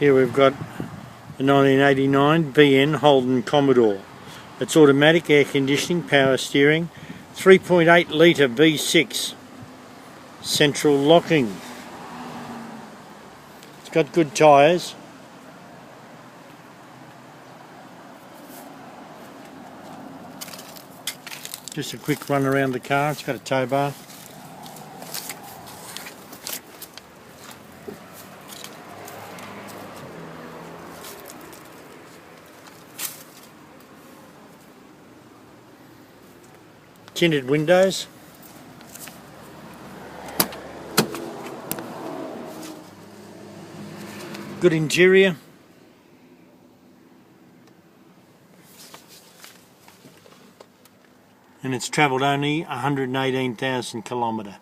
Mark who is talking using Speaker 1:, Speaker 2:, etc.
Speaker 1: Here we've got a 1989 VN Holden Commodore. It's automatic, air conditioning, power steering, 3.8 litre V6, central locking. It's got good tyres. Just a quick run around the car. It's got a tow bar. Tinted windows. Good interior. And it's travelled only 118,000 kilometres.